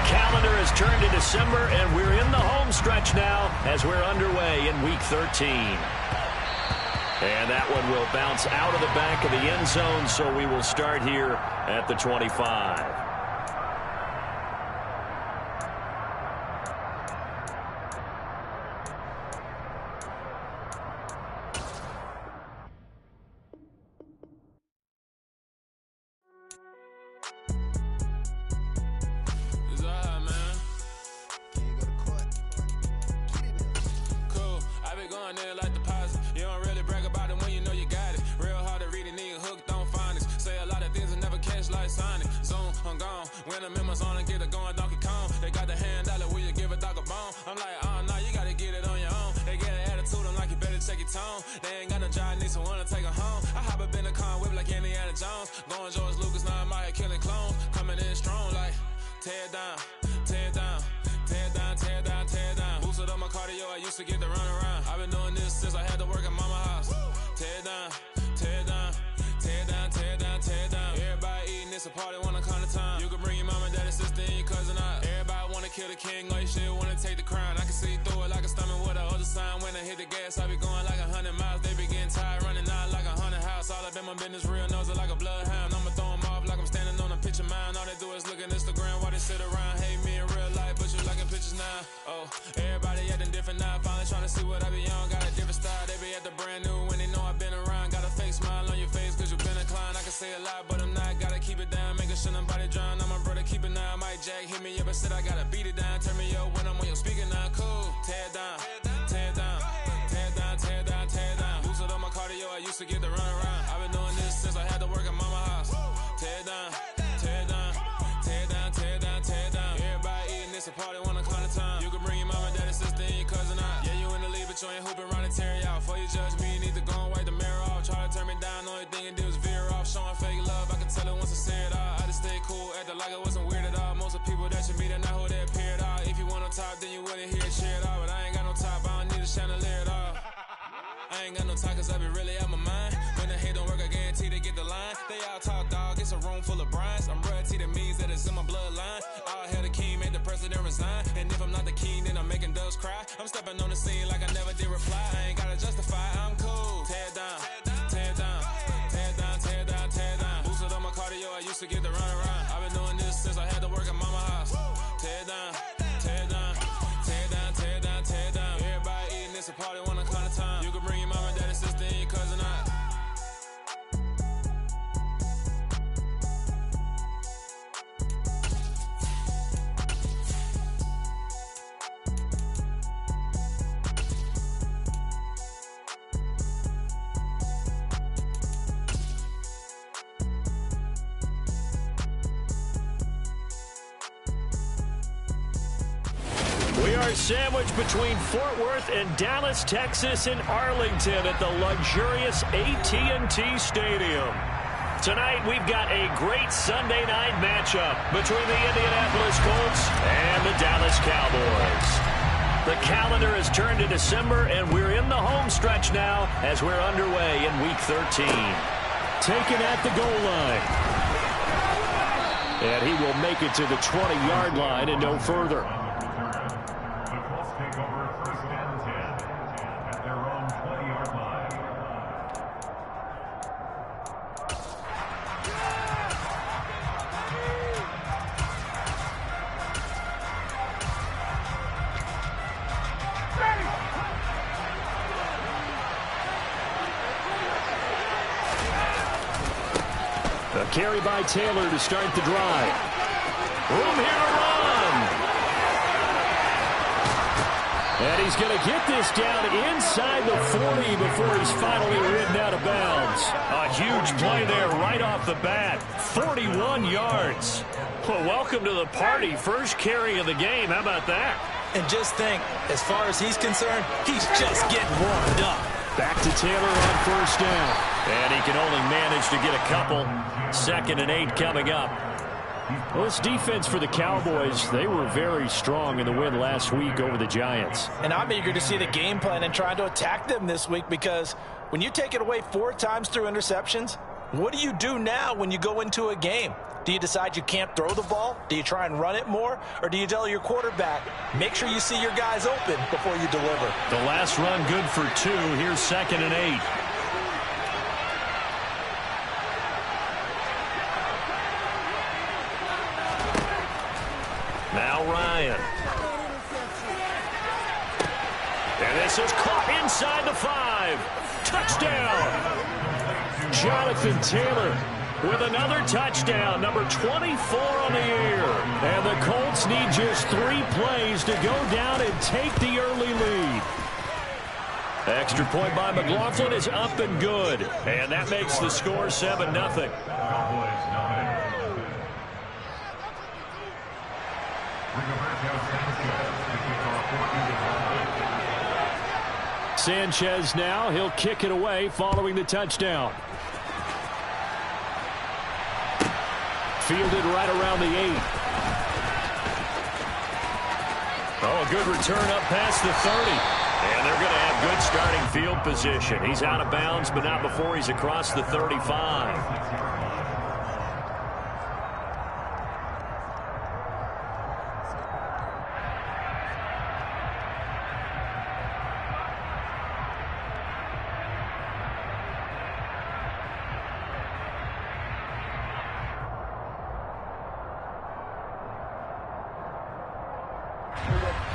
calendar has turned to December, and we're in the home stretch now as we're underway in Week 13. And that one will bounce out of the back of the end zone, so we will start here at the 25. Sandwiched between Fort Worth and Dallas, Texas, and Arlington at the luxurious AT&T Stadium. Tonight, we've got a great Sunday night matchup between the Indianapolis Colts and the Dallas Cowboys. The calendar has turned to December, and we're in the home stretch now as we're underway in Week 13. Taken at the goal line. And he will make it to the 20-yard line and no further. Carry by Taylor to start the drive. Room here to run. And he's going to get this down inside the 40 before he's finally ridden out of bounds. A huge play there right off the bat. 41 yards. Well, welcome to the party. First carry of the game. How about that? And just think, as far as he's concerned, he's just getting warmed up. Back to Taylor on first down. And he can only manage to get a couple. 2nd and 8 coming up. Well, this defense for the Cowboys, they were very strong in the win last week over the Giants. And I'm eager to see the game plan and trying to attack them this week, because when you take it away 4 times through interceptions, what do you do now when you go into a game? Do you decide you can't throw the ball? Do you try and run it more? Or do you tell your quarterback, make sure you see your guys open before you deliver? The last run good for 2. Here's 2nd and 8. Now Ryan. And this is caught inside the 5. Touchdown. Jonathan Taylor with another touchdown, number 24 on the year. And the Colts need just 3 plays to go down and take the early lead. Extra point by McLaughlin is up and good. And that makes the score 7-0. Sanchez now, he'll kick it away following the touchdown. Fielded right around the 8. Oh, a good return up past the 30. And they're going to have good starting field position. He's out of bounds, but not before he's across the 35.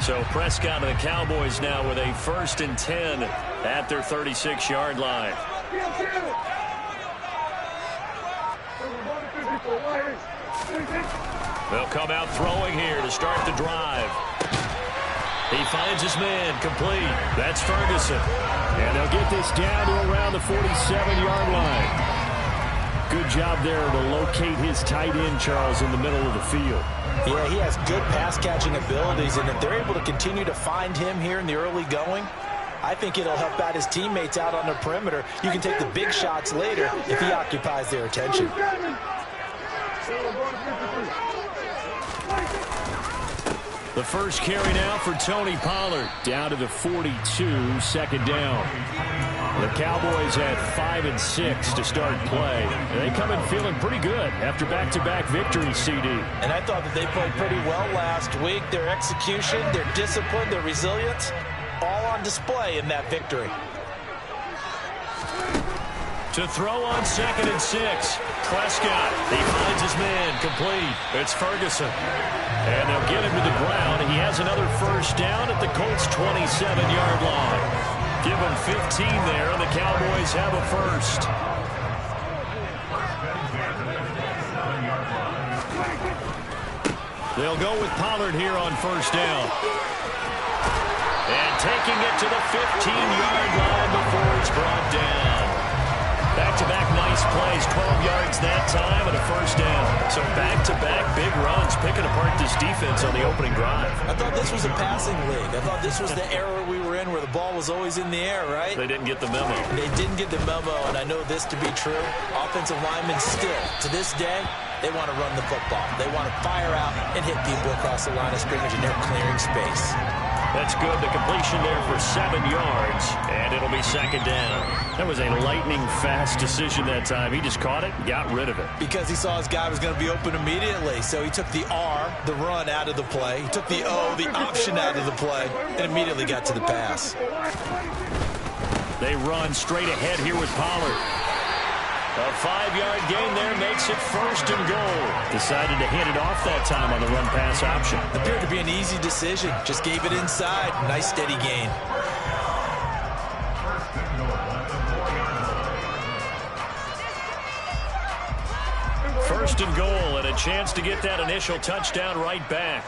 So Prescott and the Cowboys now with a 1st and 10 at their 36-yard line. They'll come out throwing here to start the drive. He finds his man complete. That's Ferguson. And they'll get this down to around the 47-yard line. Good job there to locate his tight end, Charles, in the middle of the field. Yeah, he has good pass-catching abilities, and if they're able to continue to find him here in the early going, I think it'll help out his teammates out on the perimeter. You can take the big shots later if he occupies their attention. The first carry now for Tony Pollard. Down to the 42, 2nd down. The Cowboys had 5 and 6 to start play. They come in feeling pretty good after back-to-back victories, CD. And I thought that they played pretty well last week. Their execution, their discipline, their resilience, all on display in that victory. To throw on 2nd and 6. Prescott, he finds his man complete. It's Ferguson. And they'll get him to the ground. He has another 1st down at the Colts' 27-yard line. Give him 15 there, and the Cowboys have a 1st. They'll go with Pollard here on 1st down. And taking it to the 15-yard line before it's brought down. Back-to-back nice plays, 12 yards that time and a 1st down. So back-to-back big runs, picking apart this defense on the opening drive. I thought this was a passing league. I thought this was the era we were in where the ball was always in the air, right? They didn't get the memo. They didn't get the memo, and I know this to be true. Offensive linemen still, to this day, they want to run the football. They want to fire out and hit people across the line of scrimmage, and they're clearing space. That's good. The completion there for 7 yards, and it'll be 2nd down. That was a lightning-fast decision that time. He just caught it and got rid of it. Because he saw his guy was going to be open immediately, so he took the R, the run, out of the play. He took the O, the option, out of the play, and immediately got to the pass. They run straight ahead here with Pollard. A 5-yard gain there makes it 1st and goal. Decided to hand it off that time on the run-pass option. Appeared to be an easy decision. Just gave it inside. Nice steady gain. First and goal, and a chance to get that initial touchdown right back.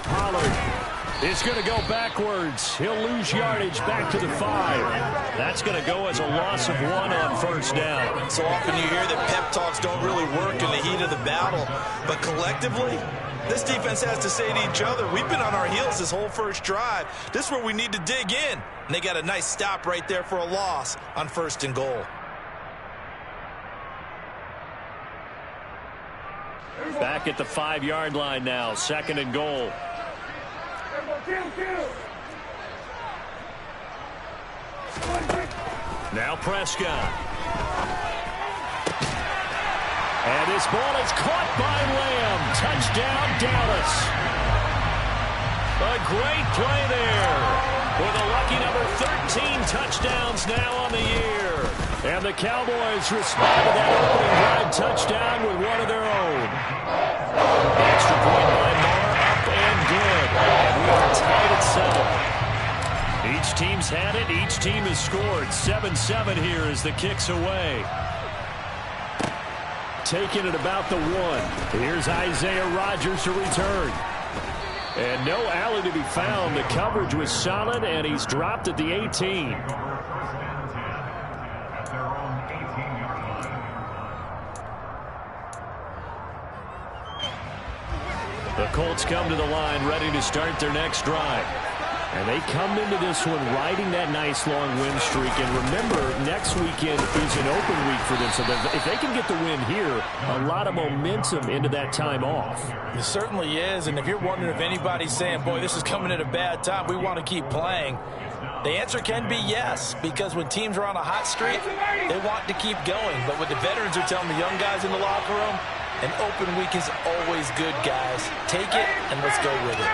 Pollard is going to go backwards. He'll lose yardage back to the 5. That's going to go as a loss of 1 on 1st down. So often you hear that pep talks don't really work in the heat of the battle, but collectively, this defense has to say to each other, we've been on our heels this whole first drive. This is where we need to dig in. And they got a nice stop right there for a loss on 1st and goal. Back at the 5-yard line now, 2nd and goal. Now Prescott. And this ball is caught by Lamb. Touchdown, Dallas. A great play there. With a lucky number 13 touchdowns now on the year. And the Cowboys respond to that opening drive touchdown with one of their own. Extra point by Moore, up and good. And we are tied at 7. Each team's had it. Each team has scored. 7-7 here as the kick's away. Taking it about the 1. Here's Isaiah Rodgers to return. And no alley to be found. The coverage was solid, and he's dropped at the 18. The Colts come to the line ready to start their next drive. And they come into this one riding that nice long win streak. And remember, next weekend is an open week for them. So if they can get the win here, a lot of momentum into that time off. It certainly is. And if you're wondering if anybody's saying, boy, this is coming at a bad time, we want to keep playing, the answer can be yes. Because when teams are on a hot streak, they want to keep going. But what the veterans are telling the young guys in the locker room, an open week is always good, guys. Take it and let's go with it.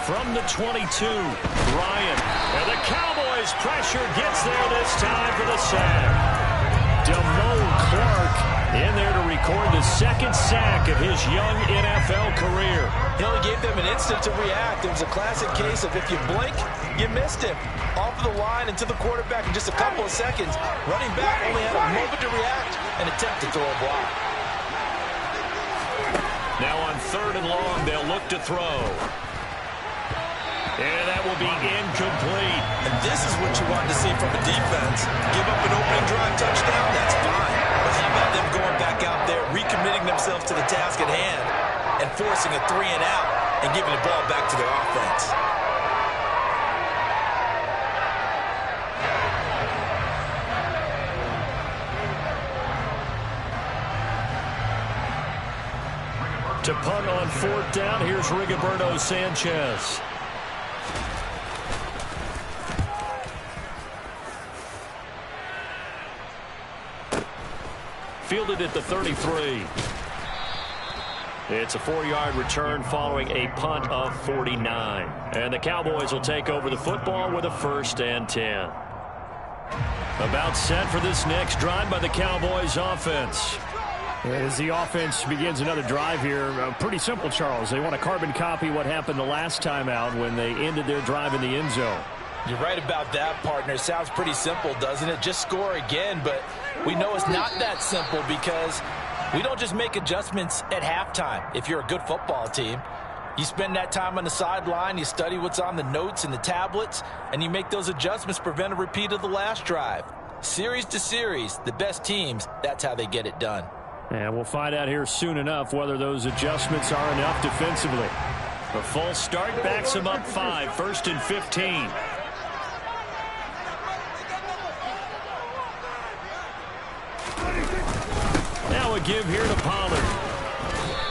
From the 22, Bryant. And the Cowboys pressure gets there this time for the sack. Damone Clark in there to record the second sack of his young NFL career. He only gave them an instant to react. It was a classic case of if you blink, you missed him. Off of the line and to the quarterback in just a couple of seconds. Running back only had a moment to react and attempt to throw a block. Now on 3rd and long, they'll look to throw. And that will be incomplete. And this is what you want to see from a defense. Give up an opening drive touchdown, that's fine. But how about them going back out there, recommitting themselves to the task at hand, and forcing a 3 and out, and giving the ball back to their offense. To punt on 4th down, here's Rigoberto Sanchez. Fielded at the 33. It's a 4-yard return following a punt of 49. And the Cowboys will take over the football with a 1st and 10. About set for this next drive by the Cowboys offense. As the offense begins another drive here, pretty simple, Charles. They want to carbon copy what happened the last time out when they ended their drive in the end zone. You're right about that, partner. It sounds pretty simple, doesn't it? Just score again, but we know it's not that simple because we don't just make adjustments at halftime. If you're a good football team, you spend that time on the sideline, you study what's on the notes and the tablets, and you make those adjustments, prevent a repeat of the last drive. Series to series, the best teams, that's how they get it done. And we'll find out here soon enough whether those adjustments are enough defensively. The false start backs him up 5, 1st and 15. Now a give here to Pollard.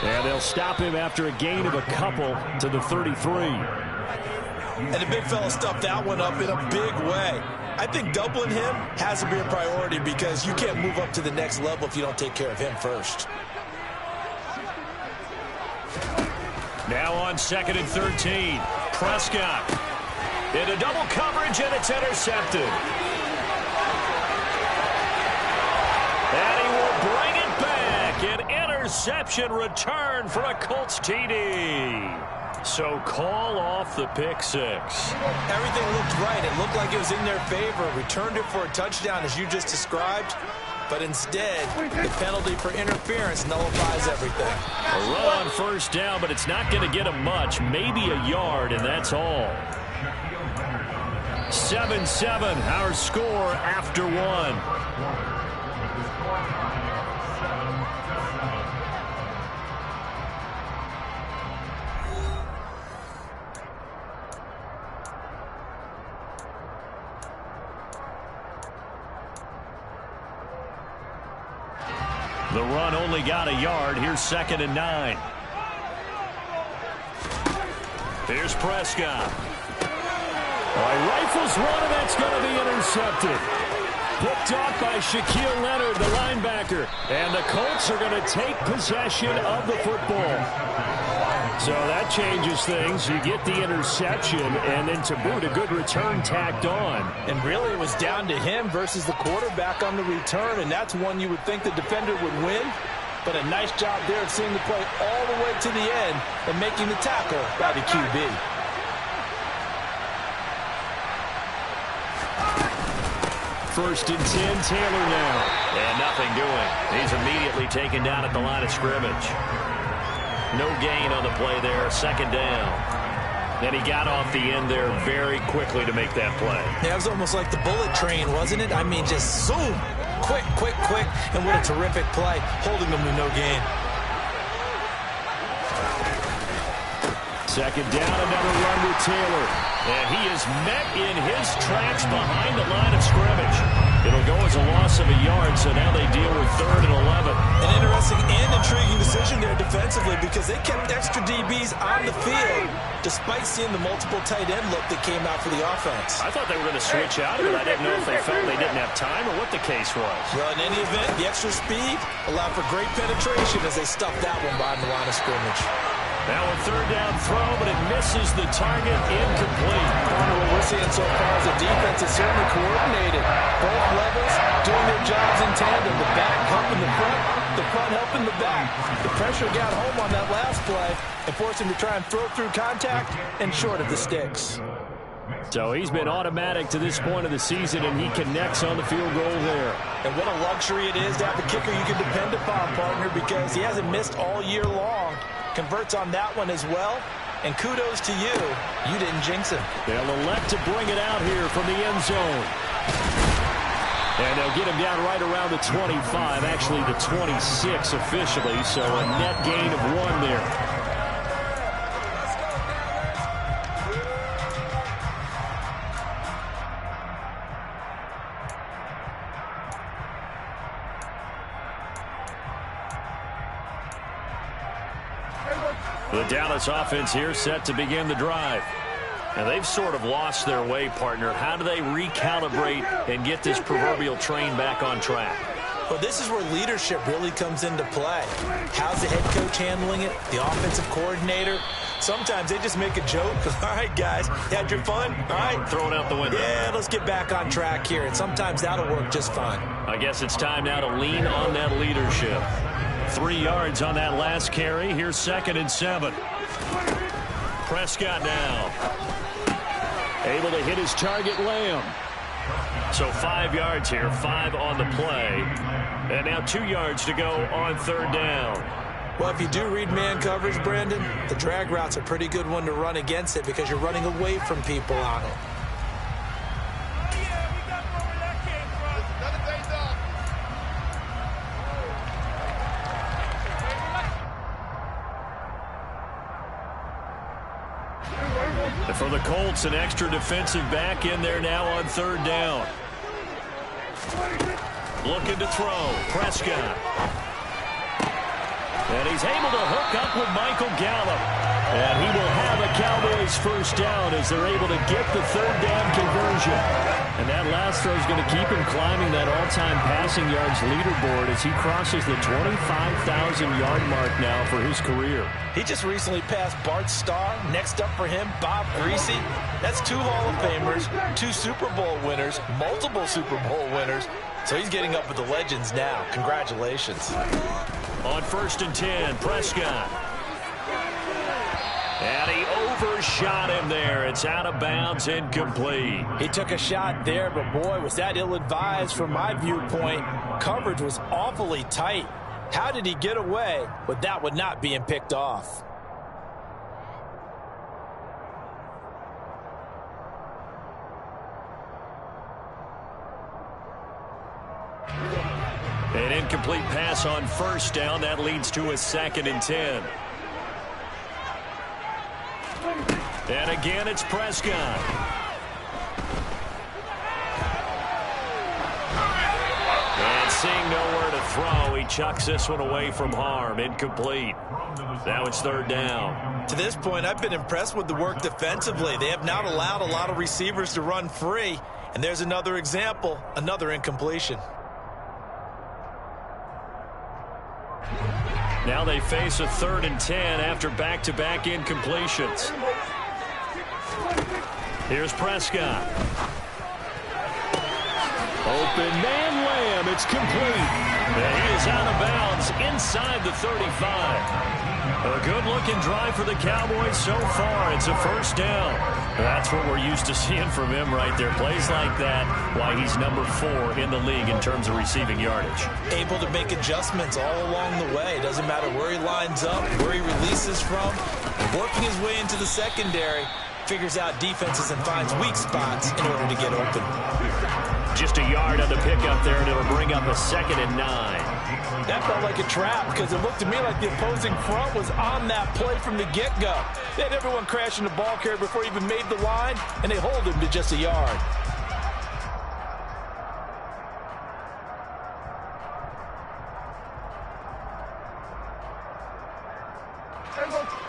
And they'll stop him after a gain of a couple to the 33. And the big fella stuffed that one up in a big way. I think doubling him has to be a priority because you can't move up to the next level if you don't take care of him first. Now on 2nd and 13. Prescott. Into double coverage, and it's intercepted. And he will bring it back. An interception return for a Colts TD. So call off the pick 6. Everything looked right. It looked like it was in their favor. Returned it for a touchdown, as you just described. But instead, the penalty for interference nullifies everything. A run on 1st down, but it's not going to get him much. Maybe a yard, and that's all. 7-7, our score after 1. The run only got a yard. Here's 2nd and 9. Here's Prescott. He rifles one, and that's going to be intercepted. picked off by Shaquille Leonard, the linebacker. And the Colts are going to take possession of the football. So that changes things. You get the interception, and then to boot, a good return tacked on. And really, it was down to him versus the quarterback on the return, and that's one you would think the defender would win. But a nice job there of seeing the play all the way to the end and making the tackle by the QB. First and 10, Taylor now. And nothing doing. He's immediately taken down at the line of scrimmage. No gain on the play there, second down. And he got off the end there very quickly to make that play. Yeah, it was almost like the bullet train, wasn't it? I mean, just zoom. Quick, quick, quick. And what a terrific play, holding them to no gain. Second down, another run with Taylor. And he is met in his tracks behind the line of scrimmage. It'll go as a loss of a yard, so now they deal with 3rd and 11. An interesting and intriguing decision there defensively because they kept extra DBs on the field despite seeing the multiple tight end look that came out for the offense. I thought they were going to switch out of it. I didn't know if they felt they didn't have time or what the case was. Well, in any event, the extra speed allowed for great penetration as they stuffed that one behind the line of scrimmage. Now a 3rd down throw, but it misses the target, incomplete. What we're seeing so far is the defense is certainly coordinated. Both levels doing their jobs in tandem. The back helping the front helping the back. The pressure got home on that last play and forced him to try and throw through contact and short of the sticks. So he's been automatic to this point of the season, and he connects on the field goal there. And what a luxury it is to have a kicker you can depend upon, partner, because he hasn't missed all year long. Converts on that one as well. And kudos to you. You didn't jinx him. They'll elect to bring it out here from the end zone. And they'll get him down right around the 25, actually the 26 officially, so a net gain of 1 there. The Dallas offense here set to begin the drive. And they've sort of lost their way, partner. How do they recalibrate and get this proverbial train back on track? Well, this is where leadership really comes into play. How's the head coach handling it? The offensive coordinator? Sometimes they just make a joke. All right, guys, you had your fun? All right. Throw it out the window. Yeah, let's get back on track here. And sometimes that'll work just fine. I guess it's time now to lean on that leadership. 3 yards on that last carry. Here's 2nd and 7. Prescott now. Able to hit his target, Lamb. So 5 yards here, 5 on the play. And now 2 yards to go on 3rd down. Well, if you do read man coverage, Brandon, the drag route's a pretty good one to run against it because you're running away from people on it. For the Colts, an extra defensive back in there now on 3rd down. Looking to throw. Prescott. And he's able to hook up with Michael Gallup. And he will have a Cowboys first down as they're able to get the 3rd down conversion. And that last throw is going to keep him climbing that all-time passing yards leaderboard as he crosses the 25,000-yard mark now for his career. He just recently passed Bart Starr. Next up for him, Bob Greasy. That's 2 Hall of Famers, 2 Super Bowl winners, multiple Super Bowl winners. So he's getting up with the legends now. Congratulations. On 1st and 10, Prescott. And he overshot him there. It's out of bounds, incomplete. He took a shot there, but boy, was that ill-advised from my viewpoint. Coverage was awfully tight. How did he get away with that one not being picked off? An incomplete pass on 1st down. That leads to a 2nd and 10. And again, it's Prescott. And seeing nowhere to throw, he chucks this one away from harm. Incomplete. Now it's 3rd down. To this point, I've been impressed with the work defensively. They have not allowed a lot of receivers to run free. And there's another example, another incompletion. Now they face a 3rd and 10 after back-to-back incompletions. Here's Prescott. Open man Lamb. It's complete. And he is out of bounds inside the 35. A good-looking drive for the Cowboys so far. It's a first down. That's what we're used to seeing from him right there. Plays like that, why he's number 4 in the league in terms of receiving yardage. Able to make adjustments all along the way. Doesn't matter where he lines up, where he releases from. Working his way into the secondary, figures out defenses and finds weak spots in order to get open. Just a yard on the pickup there, and it'll bring up a 2nd and 9. That felt like a trap because it looked to me like the opposing front was on that play from the get-go. They had everyone crashing the ball carrier before he even made the line, and they hold him to just a yard.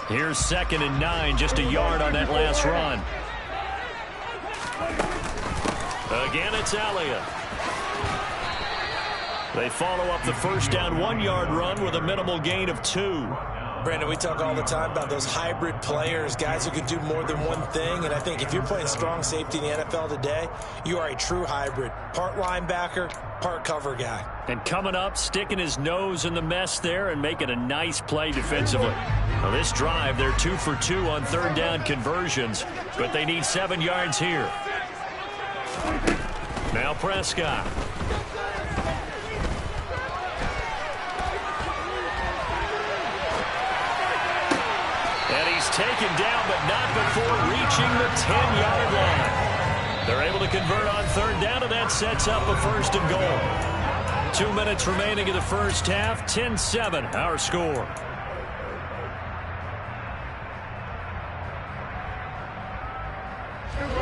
Here's 2nd and 9, just a yard on that last run. Again, it's Elliott. They follow up the first down 1-yard run with a minimal gain of 2. Brandon, we talk all the time about those hybrid players, guys who can do more than one thing. And I think if you're playing strong safety in the NFL today, you are a true hybrid. Part linebacker, part cover guy. And coming up, sticking his nose in the mess there and making a nice play defensively. Now this drive, they're 2 for 2 on 3rd down conversions, but they need 7 yards here. Now Prescott. And he's taken down, but not before reaching the 10-yard line. They're able to convert on 3rd down, and that sets up a 1st and goal. 2 minutes remaining in the first half. 10-7, our score.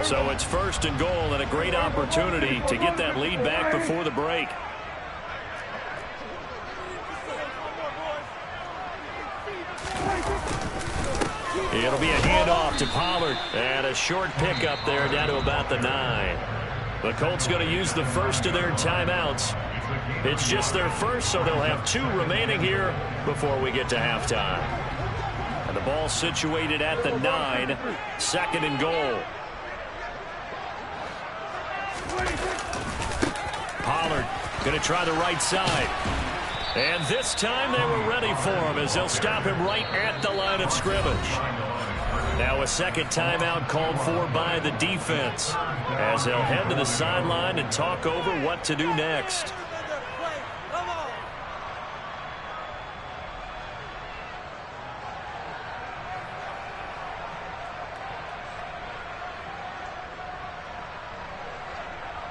So it's 1st and goal, and a great opportunity to get that lead back before the break. It'll be a handoff to Pollard, and a short pickup there down to about the 9. The Colts going to use the first of their timeouts. It's just their first, so they'll have 2 remaining here before we get to halftime. And the ball situated at the 9, 2nd and goal. Pollard going to try the right side. And this time they were ready for him as they'll stop him right at the line of scrimmage. Now a second timeout called for by the defense as they'll head to the sideline and talk over what to do next.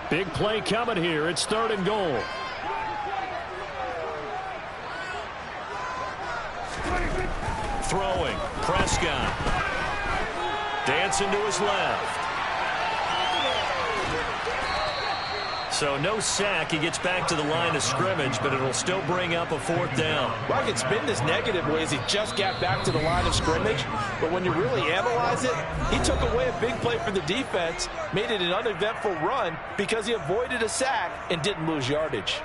Big play coming here. It's 3rd and goal. Throwing. Prescott. Dancing to his left. So no sack. He gets back to the line of scrimmage, but it'll still bring up a 4th down. Well, I can spin this negative ways. He just got back to the line of scrimmage. But when you really analyze it, he took away a big play for the defense, made it an uneventful run because he avoided a sack and didn't lose yardage.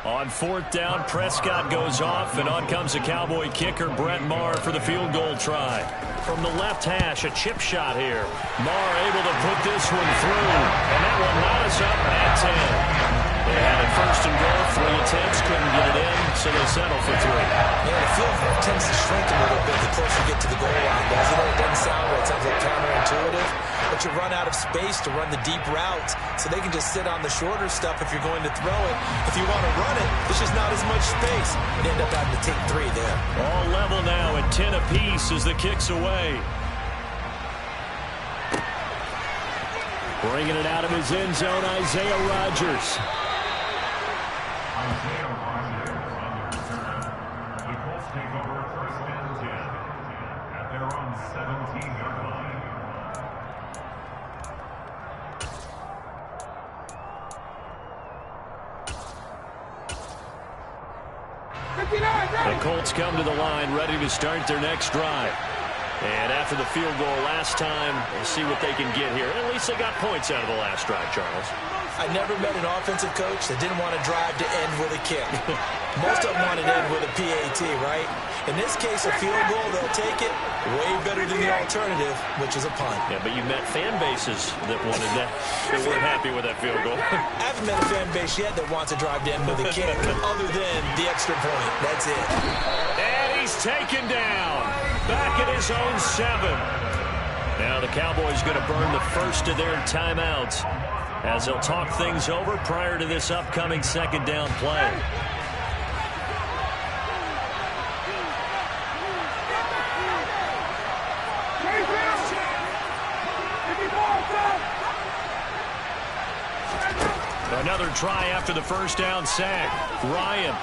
On 4th down, Prescott goes off, and on comes the Cowboy kicker, Brett Maher, for the field goal try. From the left hash, a chip shot here. Maher able to put this one through, and that will knot us up at 10. They had it 1st and goal, 3 attempts, couldn't get it in, so they settle for 3. Yeah, the field tends to shrink a little bit the closer you get to the goal line, doesn't it? It doesn't sound right. It sounds like counterintuitive. But you run out of space to run the deep routes, so they can just sit on the shorter stuff if you're going to throw it. If you want to run it, there's just not as much space. You end up having to take 3 there. All level now at 10 apiece as the kick's away. Bringing it out of his end zone, Isaiah Rodgers. The Colts come to the line, ready to start their next drive. And after the field goal last time, we'll see what they can get here. At least they got points out of the last drive, Charles. I never met an offensive coach that didn't want to drive to end with a kick. Most of them want to end with a PAT, right? In this case, a field goal, they'll take it. Way better than the alternative, which is a punt. Yeah, but you met fan bases that wanted that. They weren't happy with that field goal. I haven't met a fan base yet that wants to drive to end with a kick, other than the extra point. That's it. And he's taken down. Back at his own 7. Now the Cowboys going to burn the first of their timeouts as they'll talk things over prior to this upcoming second down play. Another try after the first down sack. Ryan.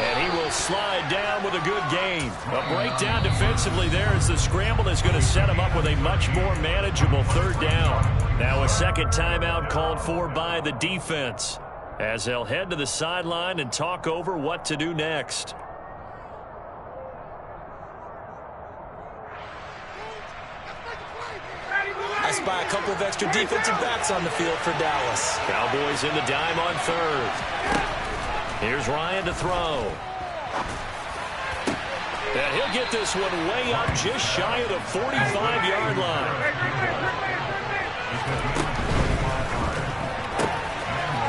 And he will slide down with a good gain. A breakdown defensively there as the scramble is going to set him up with a much more manageable third down. Now a second timeout called for by the defense as they'll head to the sideline and talk over what to do next. I spy a couple of extra defensive backs on the field for Dallas. Cowboys in the dime on third. Here's Ryan to throw. And he'll get this one way up just shy of the 45-yard line.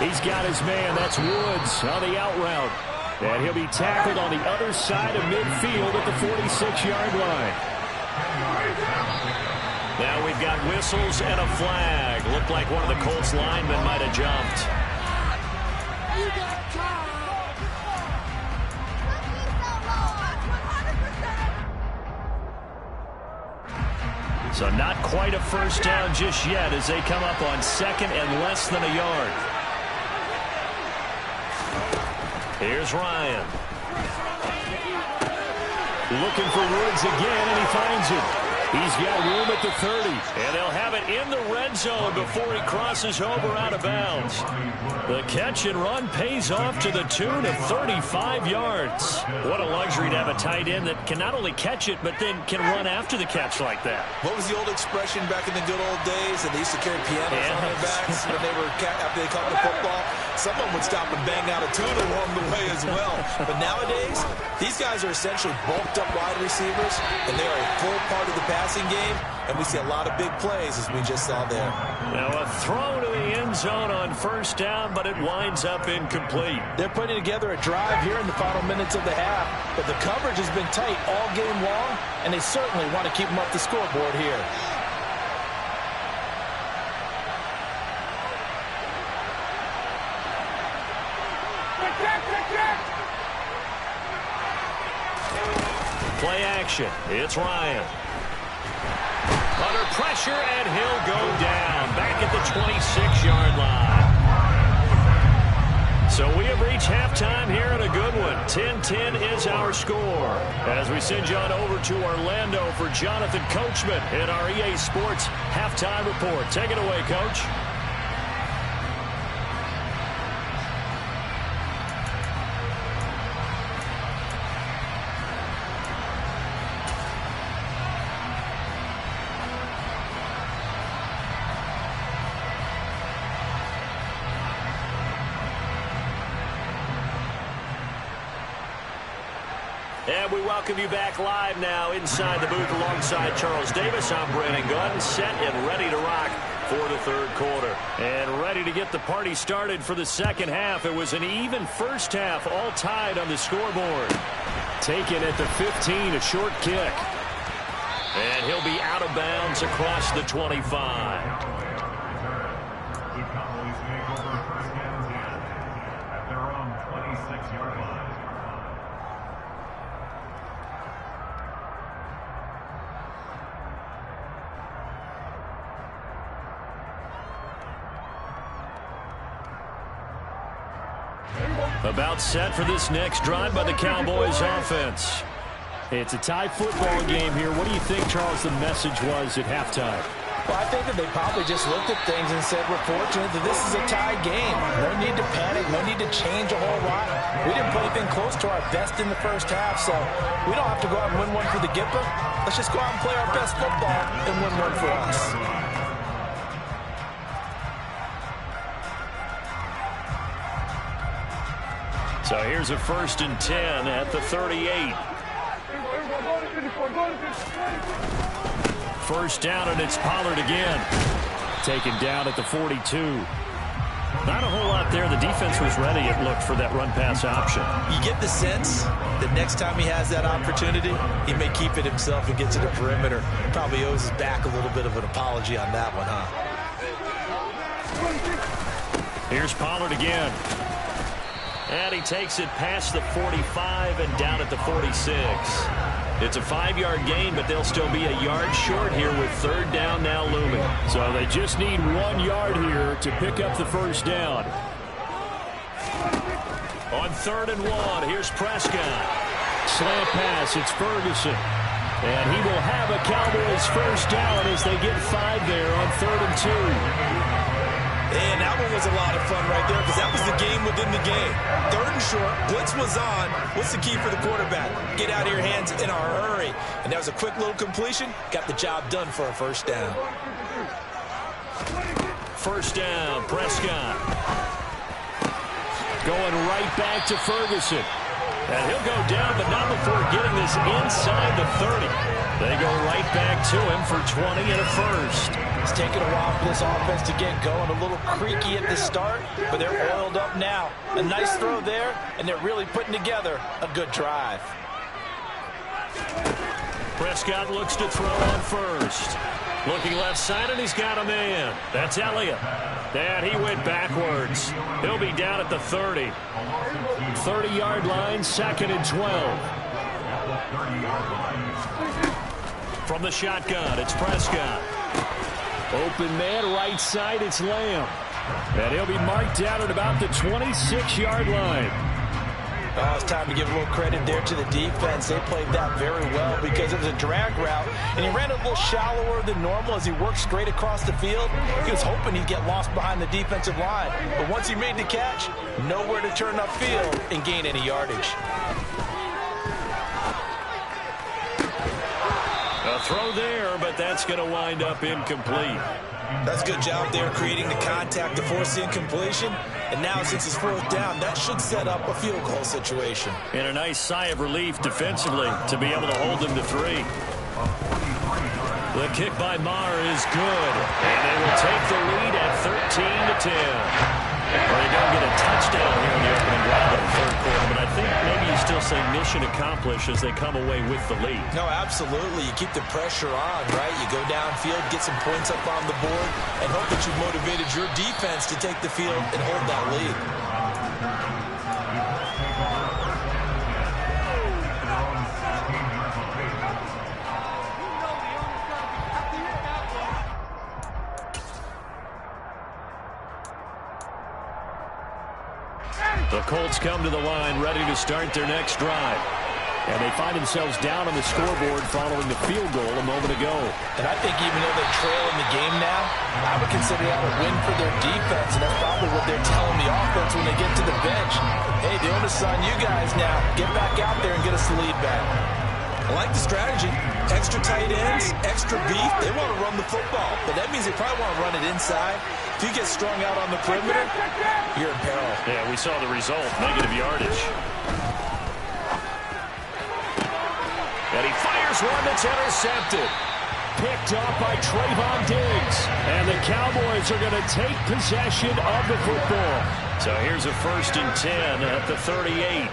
He's got his man. That's Woods on the out route. And he'll be tackled on the other side of midfield at the 46-yard line. Now we've got whistles and a flag. Looked like one of the Colts linemen might have jumped. So not quite a first down just yet as they come up on second and less than a yard. Here's Ryan. Looking for Woods again, and he finds it. He's got room at the 30. And they'll have it in the red zone before he crosses over out of bounds. The catch and run pays off to the tune of 35 yards. What a luxury to have a tight end that can not only catch it, but then can run after the catch like that. What was the old expression back in the good old days? And they used to carry pianos on their backs when they were after they caught the football. Someone would stop and bang out a tune along the way as well. But nowadays, these guys are essentially bulked up wide receivers, and they are a full part of the passing game, and we see a lot of big plays as we just saw there. Now a throw to the end zone on first down, but it winds up incomplete. They're putting together a drive here in the final minutes of the half, but the coverage has been tight all game long, and they certainly want to keep them up the scoreboard here. Play action. It's Ryan. Under pressure, and he'll go down. Back at the 26-yard line. So we have reached halftime here in a good one. 10-10 is our score. As we send you on over to Orlando for Jonathan Coachman in our EA Sports Halftime Report. Take it away, Coach. And we welcome you back live now inside the booth alongside Charles Davis. I'm Brandon Gunn, set and ready to rock for the third quarter. And ready to get the party started for the second half. It was an even first half, all tied on the scoreboard. Taken at the 15, a short kick. And he'll be out of bounds across the 25. About set for this next drive by the Cowboys offense. It's a tie football game here. What do you think, Charles, the message was at halftime? Well, I think that they probably just looked at things and said, we're fortunate that this is a tie game. No need to panic. No need to change a whole lot. We didn't play anything close to our best in the first half, so we don't have to go out and win one for the Gipper. Let's just go out and play our best football and win one for us. So here's a 1st and 10 at the 38. First down, and it's Pollard again. Taken down at the 42. Not a whole lot there. The defense was ready, it looked, for that run-pass option. You get the sense that next time he has that opportunity, he may keep it himself and get to the perimeter. Probably owes his back a little bit of an apology on that one, huh? Here's Pollard again. And he takes it past the 45 and down at the 46. It's a 5-yard gain, but they'll still be a yard short here with 3rd down now looming. So they just need 1 yard here to pick up the first down. On 3rd and 1, here's Prescott. Slant pass, it's Ferguson. And he will have a Cowboys first down as they get 5 there on 3rd and 2. And that one was a lot of fun right there because that was the game within the game. 3rd and short, blitz was on. What's the key for the quarterback? Get out of your hands in a hurry. And that was a quick little completion. Got the job done for a first down. First down, Prescott. Going right back to Ferguson. And he'll go down, but not before getting this inside the 30. They go right back to him for 20 and a first. It's taken a while for this offense to get going. A little creaky at the start, but they're oiled up now. A nice throw there, and they're really putting together a good drive. Prescott looks to throw on first. Looking left side, and he's got a man. That's Elliott. And he went backwards. He'll be down at the 30. 30-yard line, 2nd and 12. From the shotgun, it's Prescott. Open man, right side, it's Lamb. And he'll be marked down at about the 26-yard line. Oh, it's time to give a little credit there to the defense. They played that very well because it was a drag route, and he ran a little shallower than normal as he worked straight across the field. He was hoping he'd get lost behind the defensive line. But once he made the catch, nowhere to turn upfield and gain any yardage. A throw there, but that's going to wind up incomplete. That's a good job there creating the contact to force the incompletion. And now since it's 4th down, that should set up a field goal situation. And a nice sigh of relief defensively to be able to hold them to 3. The kick by Maher is good. And they will take the lead at 13-10. Well, they don't get a touchdown here in the opening drive of the 3rd quarter, but I think maybe you still say mission accomplished as they come away with the lead. No, absolutely. You keep the pressure on, right? You go downfield, get some points up on the board, and hope that you've motivated your defense to take the field and hold that lead. The Colts come to the line ready to start their next drive. And they find themselves down on the scoreboard following the field goal a moment ago. And I think even though they're trailing the game now, I would consider that a win for their defense, and that's probably what they're telling the offense when they get to the bench. Hey, the onus is on you guys now. Get back out there and get us the lead back. I like the strategy. Extra tight ends, extra beef. They want to run the football, but that means they probably want to run it inside. If you get strung out on the perimeter, you're in peril. Yeah, we saw the result, negative yardage. And he fires one that's intercepted. Picked up by Trayvon Diggs. And the Cowboys are going to take possession of the football. So here's a 1st and 10 at the 38.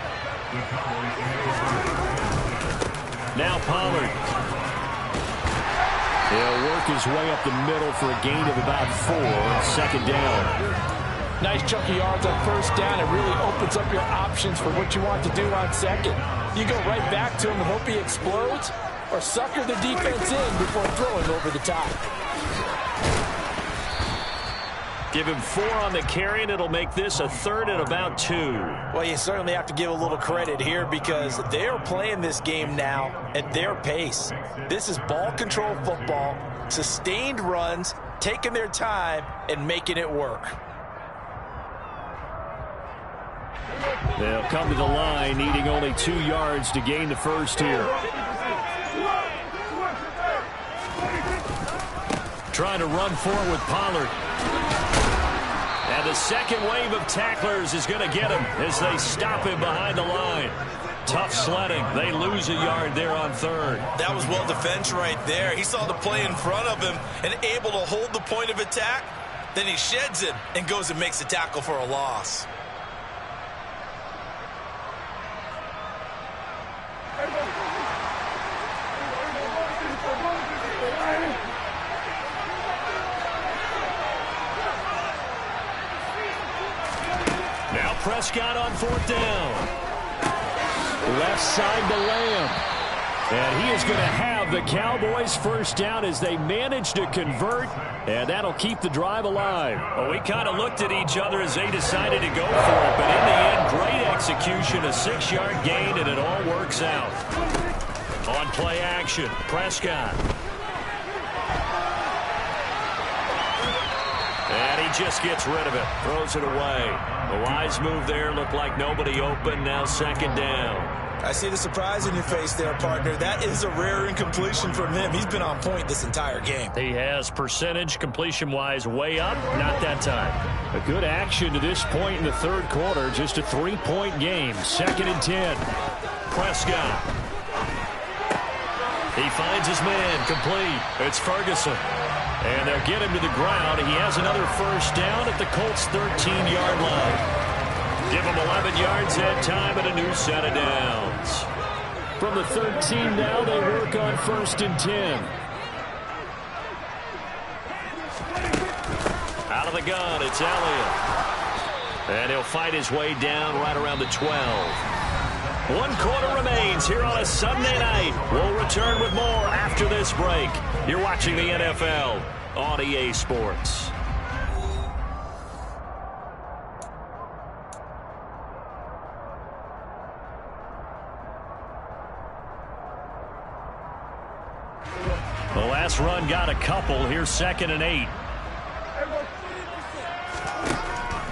Now Pollard. He'll work his way up the middle for a gain of about 4. 2nd down. Nice chunky yards on 1st down. It really opens up your options for what you want to do on 2nd. You go right back to him and hope he explodes, or sucker the defense in before throwing over the top. Give him 4 on the carry, and it'll make this a 3rd and about 2. Well, you certainly have to give a little credit here because they're playing this game now at their pace. This is ball control football. Sustained runs, taking their time, and making it work. They'll come to the line, needing only 2 yards to gain the first here. Trying to run forward with Pollard. And the second wave of tacklers is going to get him as they stop him behind the line. Tough sledding. They lose a yard there on third. That was well defense right there. He saw the play in front of him and able to hold the point of attack. Then he sheds it and goes and makes a tackle for a loss. Now Prescott on fourth down. Left side to Lamb. And he is going to have the Cowboys first down as they manage to convert. And that'll keep the drive alive. Well, we kind of looked at each other as they decided to go for it. But in the end, great execution, a 6-yard gain, and it all works out. On play action, Prescott. And he just gets rid of it. Throws it away. A wise move there. Looked like nobody open. Now second down. I see the surprise in your face there, partner. That is a rare incompletion from him. He's been on point this entire game. He has percentage completion-wise way up. Not that time. A good action to this point in the third quarter. Just a 3-point game. 2nd and 10. Prescott. He finds his man. Complete. It's Ferguson. And they'll get him to the ground. He has another first down at the Colts' 13-yard line. Give him 11 yards that time and a new set of downs. From the 13 now, they work on 1st and 10. Out of the gun, it's Elliott. And he'll fight his way down right around the 12. 1 quarter remains here on a Sunday night. We'll return with more after this break. You're watching the NFL on EA Sports. The last run got a couple. Here's 2nd and 8.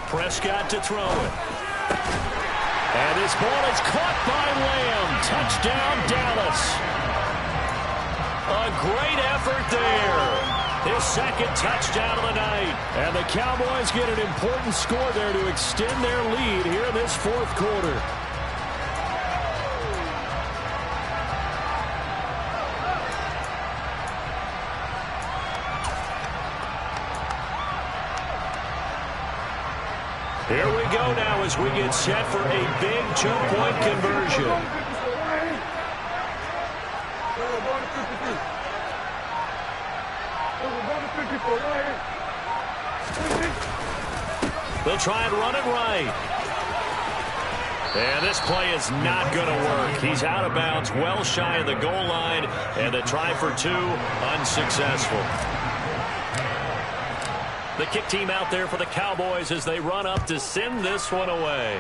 Prescott to throw it. And this ball is caught by Lamb. Touchdown, Dallas. A great effort there. His 2nd touchdown of the night. And the Cowboys get an important score there to extend their lead here in this 4th quarter. Here we go now as we get set for a big 2-point conversion. They'll try and run it right. And this play is not going to work. He's out of bounds, well shy of the goal line, and the try for 2 unsuccessful. The kick team out there for the Cowboys as they run up to send this one away.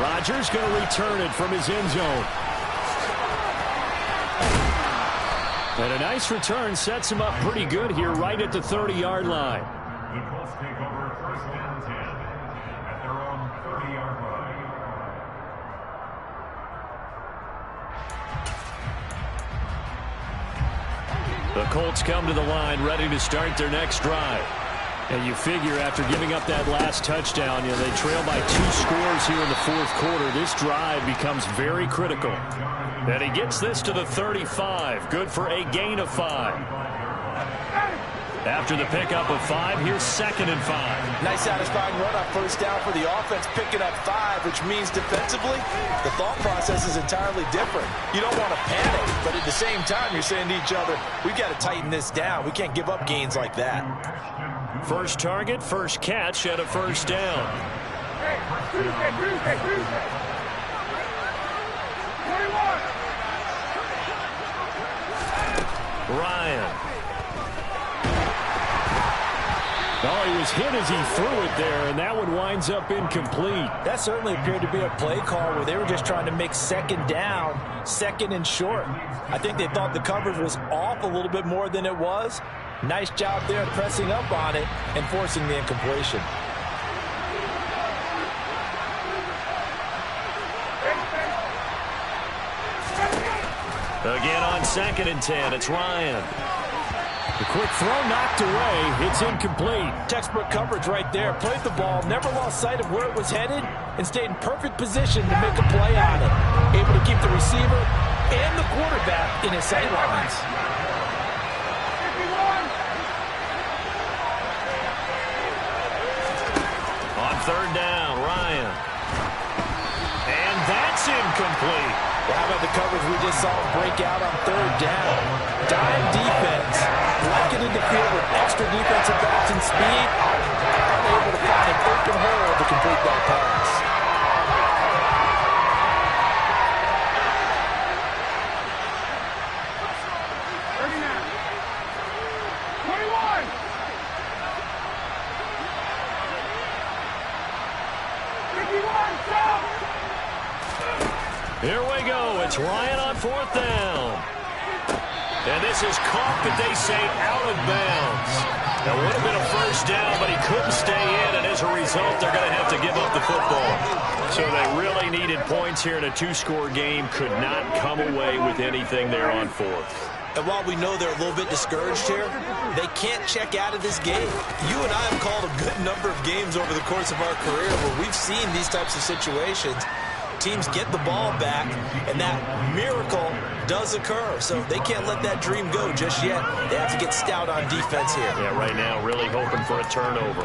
Rodgers going to return it from his end zone. And a nice return sets him up pretty good here right at the 30-yard line. The Colts take over 1st and 10 at their own 30-yard line. The Colts come to the line ready to start their next drive. And you figure after giving up that last touchdown, they trail by 2 scores here in the 4th quarter. This drive becomes very critical. And he gets this to the 35. Good for a gain of 5. After the pickup of 5, here's 2nd and 5. Nice satisfying run on 1st down for the offense, picking up 5, which means defensively, the thought process is entirely different. You don't want to panic, but at the same time, you're saying to each other, we've got to tighten this down. We can't give up gains like that. First target, first catch, and a first down. Ryan. Oh, he was hit as he threw it there, and that one winds up incomplete. That certainly appeared to be a play call where they were just trying to make second down, second and short. I think they thought the coverage was off a little bit more than it was. Nice job there pressing up on it and forcing the incompletion. Again on 2nd and 10, it's Ryan. The quick throw knocked away. It's incomplete. Textbook coverage right there. Played the ball, never lost sight of where it was headed, and stayed in perfect position to make a play on it. Able to keep the receiver and the quarterback in his sight lines. On 3rd down, Ryan. And that's incomplete. Well, how about the coverage we just saw break out on 3rd down? Dime defense, blanketed the field with extra defensive backs and speed, unable to find an open hole to complete that pass. Here we go. It's Ryan on 4th down. And this is caught, but they say out of bounds. That would have been a 1st down, but he couldn't stay in, and as a result, they're going to have to give up the football. So they really needed points here in a 2-score game. Could not come away with anything there on 4th. And while we know they're a little bit discouraged here, they can't check out of this game. You and I have called a good number of games over the course of our career where we've seen these types of situations. Teams get the ball back, and that miracle does occur. So they can't let that dream go just yet. They have to get stout on defense here. Yeah, right now, really hoping for a turnover.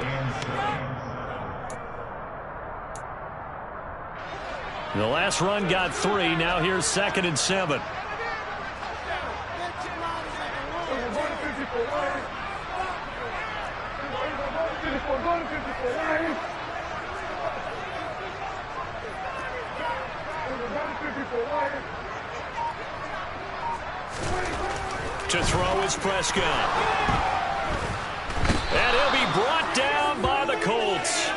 The last run got 3. Now here's 2nd and 7. To throw is Prescott. And he'll be brought down by the Colts.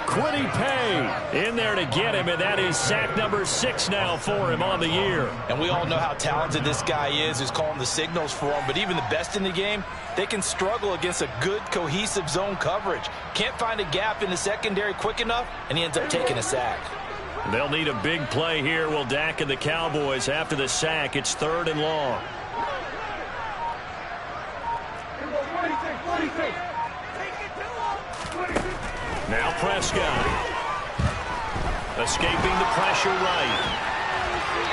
Quiddy Pay in there to get him, and that is sack number 6 now for him on the year. And we all know how talented this guy is, who's calling the signals for him. But even the best in the game, they can struggle against a good, cohesive zone coverage. Can't find a gap in the secondary quick enough, and he ends up taking a sack. They'll need a big play here, will Dak and the Cowboys. After the sack, it's 3rd and long. Now Prescott. Escaping the pressure right.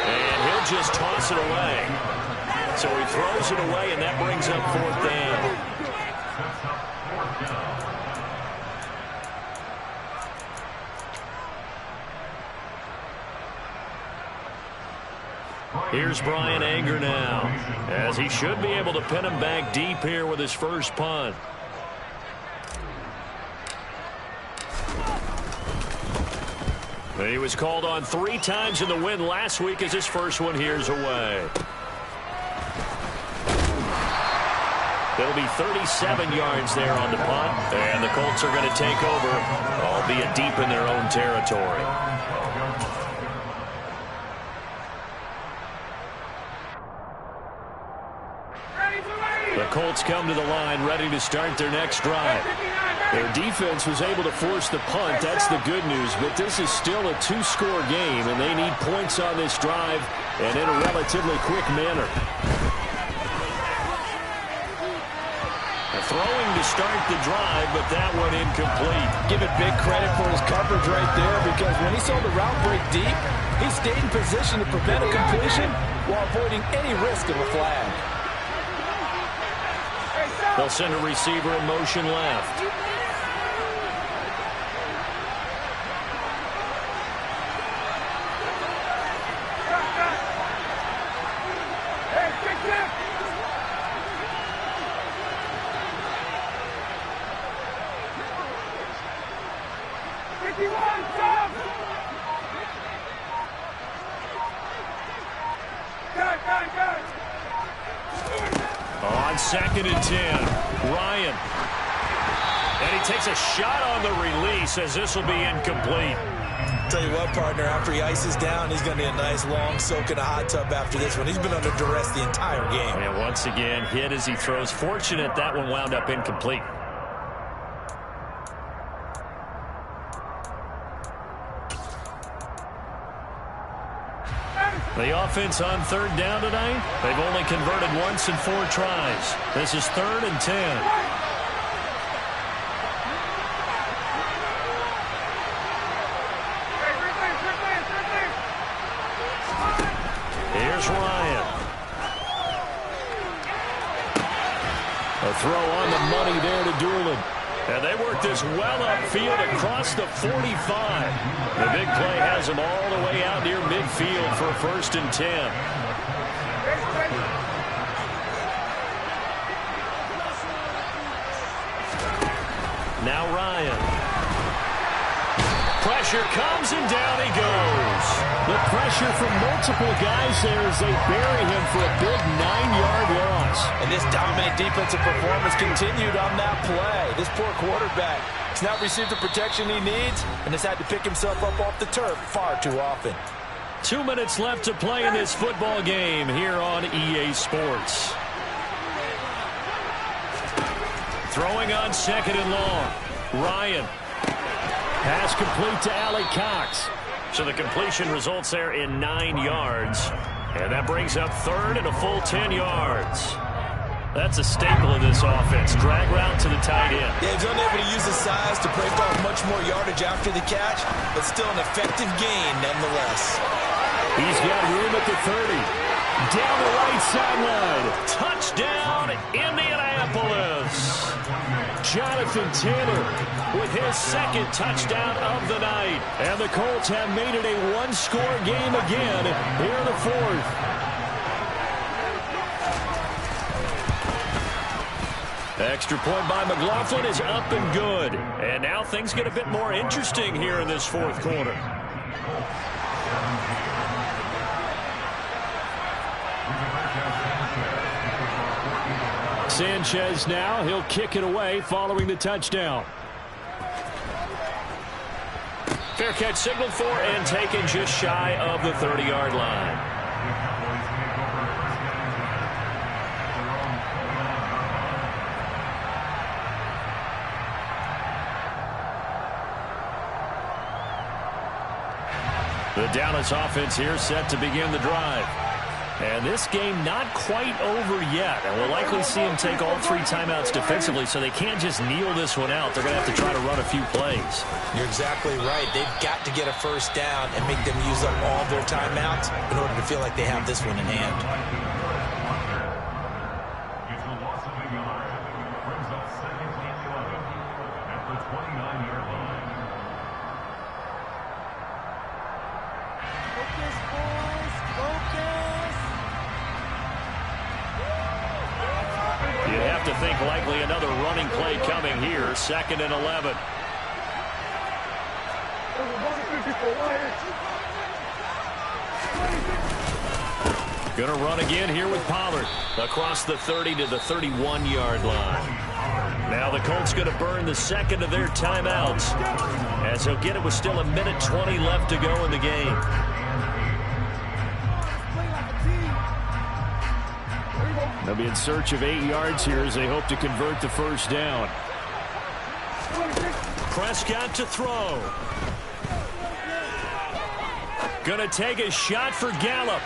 And he'll just toss it away. So he throws it away, and that brings up 4th down. Here's Brian Anger now, as he should be able to pin him back deep here with his first punt. He was called on 3 times in the win last week, as his first one here's away. It'll be 37 yards there on the punt, and the Colts are going to take over, albeit deep in their own territory. The Colts come to the line ready to start their next drive. Their defense was able to force the punt. That's the good news. But this is still a 2-score game, and they need points on this drive and in a relatively quick manner. Throwing to start the drive, but that one incomplete. Give it big credit for his coverage right there, because when he saw the route break deep, he stayed in position to prevent a completion while avoiding any risk of a flag. They'll send a receiver in motion left. On 2nd and 10, Ryan. And he takes a shot on the release as this will be incomplete. Tell you what, partner, after he ices down, he's going to need a nice long soak in a hot tub after this one. He's been under duress the entire game. And once again, hit as he throws. Fortunate that one wound up incomplete. The offense on third down tonight, they've only converted once in 4 tries. This is 3rd and 10. Here's Ryan. A throw on the money there to Doolin. And they work this well upfield across the 45. The big play has them all the way out near midfield for 1st and 10. Now Ryan. Pressure comes and down he goes. The pressure from multiple guys there as they bury him for a big 9-yard loss. And this dominant defensive performance continued on that play. This poor quarterback has not received the protection he needs and has had to pick himself up off the turf far too often. 2 minutes left to play in this football game here on EA Sports. Throwing on 2nd and long. Ryan. Pass complete to Alec Cox. So the completion results there in 9 yards. And that brings up 3rd and a full 10 yards. That's a staple of this offense. Drag route to the tight end. Yeah, he's unable to use his size to break off much more yardage after the catch, but still an effective gain nonetheless. He's got room at the 30. Down the right sideline. Touchdown, Indianapolis. Jonathan Taylor with his 2nd touchdown of the night. And the Colts have made it a 1-score game again here in the 4th. Extra point by McLaughlin is up and good. And now things get a bit more interesting here in this 4th quarter. Sanchez now, he'll kick it away following the touchdown. Fair catch signaled for and taken just shy of the 30-yard line. The Dallas offense here set to begin the drive. And this game not quite over yet. And we'll likely see them take all 3 timeouts defensively, so they can't just kneel this one out. They're going to have to try to run a few plays. You're exactly right. They've got to get a 1st down and make them use up all their timeouts in order to feel like they have this one in hand. It's a loss of a yard. Brings up 2nd and 11 at the 29-yard line. Focus, boys. Focus. You'd have to think likely another running play coming here. 2nd and 11. Going to run again here with Pollard. Across the 30 to the 31-yard line. Now the Colts going to burn the 2nd of their timeouts, as he'll get it with still 1:20 left to go in the game. They'll be in search of 8 yards here as they hope to convert the 1st down. Prescott to throw. Going to take a shot for Gallup.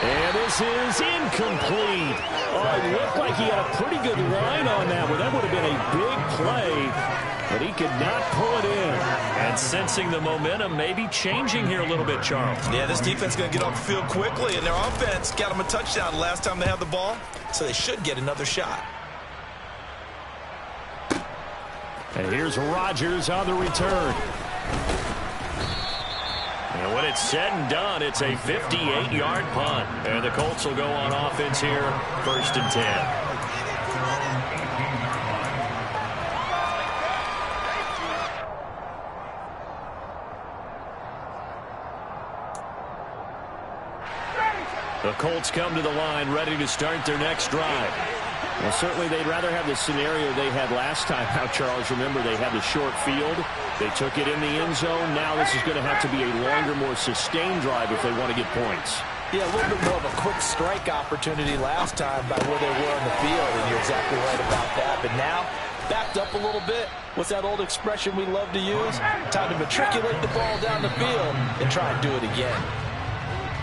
And this is incomplete. Oh, it looked like he had a pretty good line on that one. That would have been a big play, but he could not pull it in. And sensing the momentum maybe changing here a little bit, Charles. Yeah, this defense is going to get off the field quickly, and their offense got them a touchdown last time they had the ball, so they should get another shot. And here's Rodgers on the return. And when it's said and done, it's a 58-yard punt. And the Colts will go on offense here, 1st and 10. The Colts come to the line ready to start their next drive. Well, certainly they'd rather have the scenario they had last time out, Charles. Remember, they had the short field. They took it in the end zone. Now this is going to have to be a longer, more sustained drive if they want to get points. Yeah, a little bit more of a quick strike opportunity last time by where they were on the field, and you're exactly right about that. But now, backed up a little bit. What's that old expression we love to use? Time to matriculate the ball down the field and try and do it again.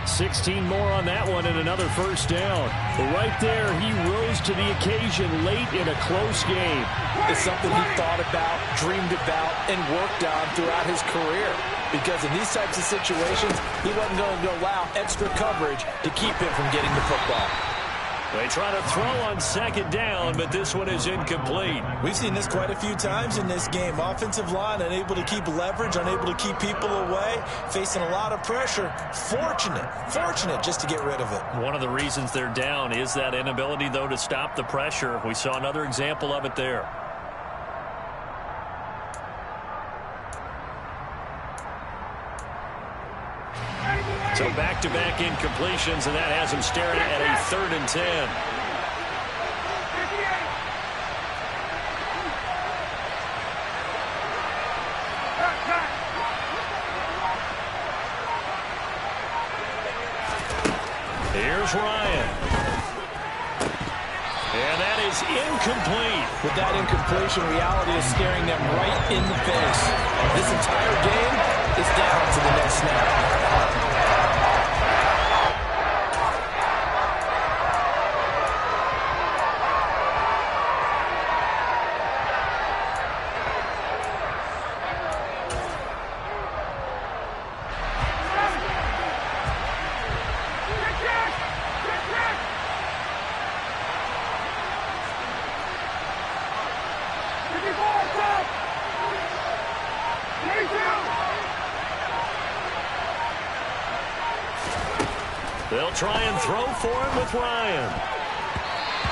16 more on that one and another first down. But right there, he rose to the occasion late in a close game. It's something he thought about, dreamed about, and worked on throughout his career. Because in these types of situations, he wasn't going to allow extra coverage to keep him from getting the football. They try to throw on second down, but this one is incomplete. We've seen this quite a few times in this game. Offensive line unable to keep leverage, unable to keep people away, facing a lot of pressure. Fortunate just to get rid of it. One of the reasons they're down is that inability, though, to stop the pressure. We saw another example of it there. So back-to-back incompletions, and that has him staring at a 3rd and 10. Here's Ryan. And that is incomplete. With that incompletion, reality is staring them right in the face. This entire game is down to the next snap. They'll try and throw for him with Ryan.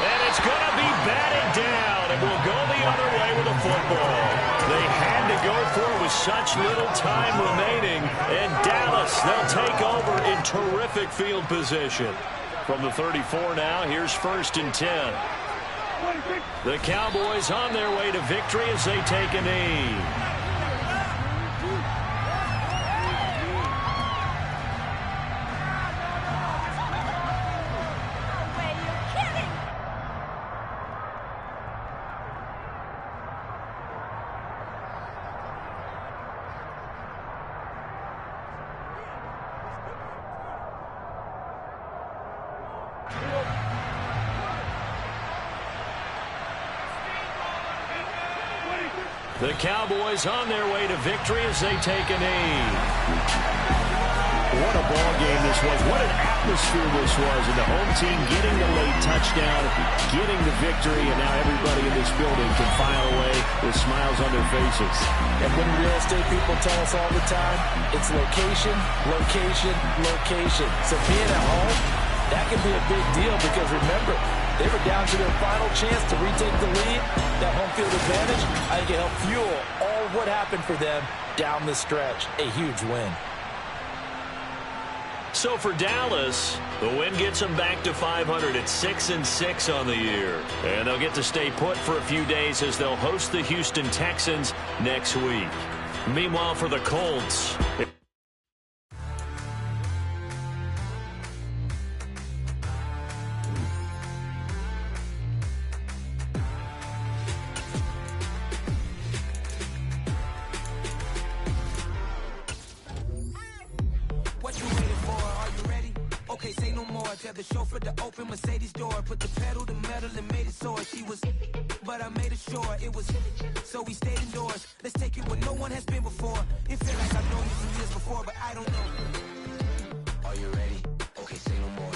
And it's going to be batted down, and will go the other way with the football. They had to go for it with such little time remaining. And Dallas, they'll take over in terrific field position. From the 34 now, here's 1st and 10. The Cowboys on their way to victory as they take a knee. The Cowboys on their way to victory as they take a knee. What a ball game this was. What an atmosphere this was. And the home team getting the late touchdown, getting the victory, and now everybody in this building can file away with smiles on their faces. And when real estate people tell us all the time, it's location, location, location. So being at home, that can be a big deal because remember, they were down to their final chance to retake the lead. That home field advantage, I think it helped fuel all what happened for them down the stretch. A huge win. So for Dallas, the win gets them back to 500 at 6-6 on the year. And they'll get to stay put for a few days as they'll host the Houston Texans next week. Meanwhile, for the Colts... Tell the chauffeur to open Mercedes door. Put the pedal to metal and made it soar. She was, but I made it sure it was. So we stayed indoors. Let's take it where no one has been before. It felt like I've known you some years before, but I don't know. Are you ready? Okay, say no more.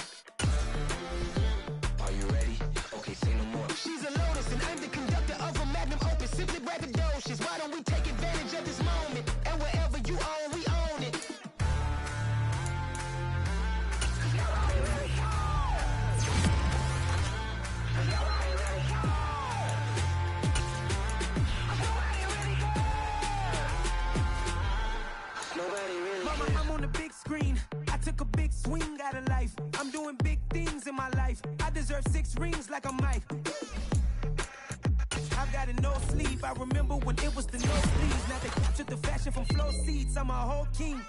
Are you ready? Okay, say no more. She's a Lotus and I'm the conductor of a Magnum Opus. Simply braggadocious. Why don't we take advantage of this moment? And wherever you own, we own it. I'm on the big screen. I took a big swing out of life. I'm doing big things in my life. I deserve 6 rings like a Mike. and no sleep. I remember when it was the no sleeves. Now they captured the fashion from flow seats. I'm a whole king.